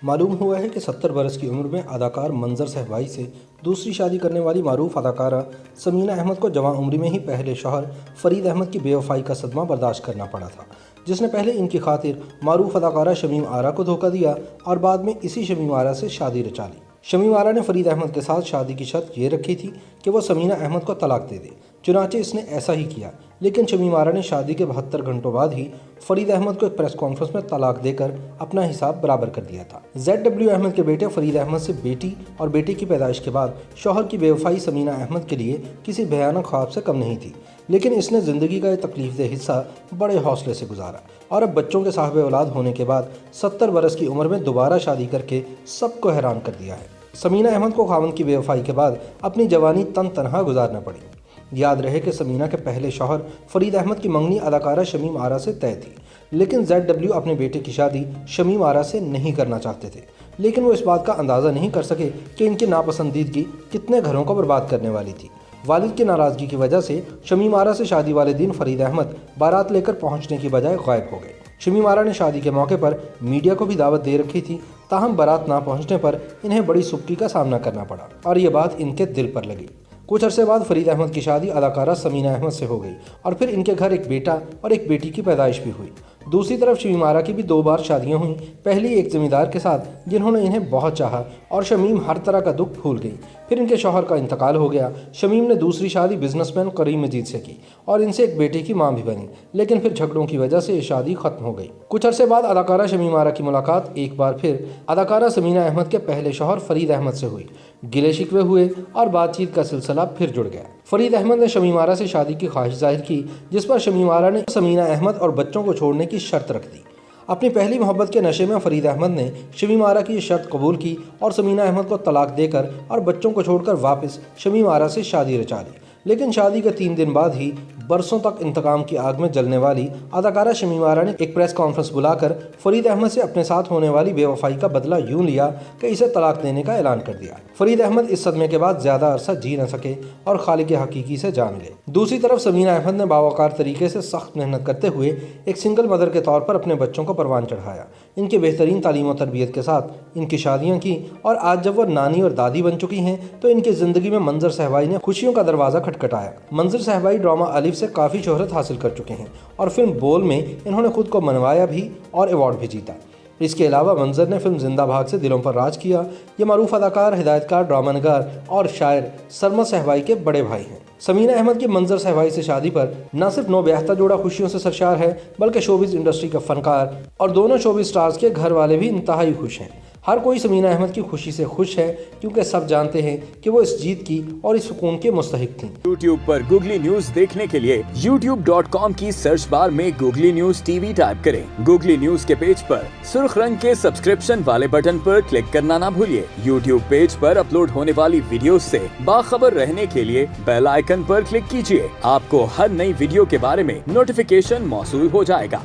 मालूम हुआ है कि 70 बरस की उम्र में अदाकार मंजर सहबाई से दूसरी शादी करने वाली मारूफ अदाकारा समीना अहमद को जवां उम्र में ही पहले शौहर फरीद अहमद की बेवफाई का सदमा बर्दाश्त करना पड़ा था, जिसने पहले इनकी खातिर मारूफ अदाकारा शमीम आरा को धोखा दिया और बाद में इसी शमीम आरा से शादी रचा ली। शमीम आरा ने फरीद अहमद के साथ शादी की शर्त ये रखी थी कि वह समीना अहमद को तलाक दे दे। चुनाचे इसने ऐसा ही किया, लेकिन शमीम आरा ने शादी के 72 घंटों बाद ही फरीद अहमद को एक प्रेस कॉन्फ्रेंस में तलाक देकर अपना हिसाब बराबर कर दिया था। ZW अहमद के बेटे फरीद अहमद से बेटी और बेटे की पैदाइश के बाद शौहर की बेवफाई समीना अहमद के लिए किसी भयानक ख्वाब से कम नहीं थी, लेकिन इसने ज़िंदगी का यह तकलीफदेह हिस्सा बड़े हौसले से गुजारा और अब बच्चों के साहिब औलाद होने के बाद 70 बरस की उम्र में दोबारा शादी करके सबको हैरान कर दिया है। समीना अहमद को खावंद की बेवफाई के बाद अपनी जवानी तनहा गुजारना पड़ी। याद रहे कि समीना के पहले शौहर फरीद अहमद की मंगनी अदाकारा शमीम आरा से तय थी, लेकिन ZW अपने बेटे की शादी शमीम आरा से नहीं करना चाहते थे, लेकिन वो इस बात का अंदाज़ा नहीं कर सके कि इनकी नापसंदीदगी कितने घरों को बर्बाद करने वाली थी। वालिद की नाराज़गी की वजह से शमीम आरा से शादी वाले दिन फरीद अहमद बारात लेकर पहुंचने की बजाय गायब हो गए। शमीम आरा ने शादी के मौके पर मीडिया को भी दावत दे रखी थी, ताहम बारात ना पहुंचने पर इन्हें बड़ी सुक्की का सामना करना पड़ा और ये बात इनके दिल पर लगी। कुछ अरसे बाद फरीद अहमद की शादी अदाकारा समीना अहमद से हो गई और फिर इनके घर एक बेटा और एक बेटी की पैदाइश भी हुई। दूसरी तरफ शमीम आरा की भी 2 बार शादियां हुई, पहली एक ज़मींदार के साथ जिन्होंने इन्हें बहुत चाहा और शमीम हर तरह का दुख भूल गई। फिर इनके शौहर का इंतकाल हो गया। शमीम ने दूसरी शादी बिजनेसमैन करीम मजीद से की और इनसे एक बेटे की मां भी बनी, लेकिन फिर झगड़ों की वजह से ये शादी खत्म हो गई। कुछ अरसे बाद अदाकारा शमीम आरा की मुलाकात एक बार फिर अदाकारा समीना अहमद के पहले शौहर फरीद अहमद से हुई। गिले शिकवे हुए और बातचीत का सिलसिला फिर जुड़ गया। फरीद अहमद ने शमीम आरा से शादी की ख्वाहिश जाहिर की, जिस पर शमीम आरा ने समीना अहमद और बच्चों को छोड़ने की शर्त रख दी। अपनी पहली मोहब्बत के नशे में फरीद अहमद ने शमीम आरा की ये शर्त कबूल की और समीना अहमद को तलाक देकर और बच्चों को छोड़कर वापस शमीम आरा से शादी रचा ली। लेकिन शादी के 3 दिन बाद ही बरसों तक इंतकाम की आग में जलने वाली अदाकारा शमीम आरा ने एक प्रेस कॉन्फ्रेंस बुलाकर फरीद अहमद से अपने साथ होने वाली बेवफाई का बदला यूं लिया कि इसे तलाक देने का ऐलान कर दिया। फरीद अहमद इस सदमे के बाद ज़्यादा अरसा जी न सके और खालिक हकीकी से जा मिले। दूसरी तरफ समीना अहमद ने बावकार तरीके से सख्त मेहनत करते हुए एक सिंगल मदर के तौर पर अपने बच्चों को परवान चढ़ाया। इनकी बेहतरीन तालीम और तरबियत के साथ इनकी शादियाँ की और आज जब वह नानी और दादी बन चुकी हैं तो इनकी ज़िंदगी में मंजर सहबाई ने खुशियों का दरवाज़ा खटखटाया। मंजर सहबाई ड्रामा अलिफ से काफ़ी शोहरत हासिल कर चुके हैं और फिल्म बोल में इन्होंने खुद को मनवाया भी और अवार्ड भी जीता। इसके अलावा मंजर ने फिल्म जिंदा भाग से दिलों पर राज किया। ये मारूफ अदाकार, हिदायतकार, ड्रामा नगार और शायर सरमद सहबाई के बड़े भाई हैं। समीना अहमद की मंजर सहबाई से शादी पर न सिर्फ नौब्याहता जोड़ा खुशियों से सरशार है, बल्कि शोबिज़ इंडस्ट्री का फनकार और दोनों शोबिज़ स्टार्स के घर वाले भी इंतहाई खुश हैं। हर कोई समीना अहमद की खुशी से खुश है, क्योंकि सब जानते हैं कि वो इस जीत की और इस सुकून के मुस्तहिक थीं। YouTube पर गूगली न्यूज देखने के लिए youtube.com की सर्च बार में गूगली न्यूज TV टाइप करें। गूगली न्यूज के पेज पर सुर्ख रंग के सब्सक्रिप्शन वाले बटन पर क्लिक करना ना भूलिए। YouTube पेज पर अपलोड होने वाली वीडियो से बाखबर रहने के लिए बेल आइकन पर क्लिक कीजिए। आपको हर नई वीडियो के बारे में नोटिफिकेशन मौसूल हो जाएगा।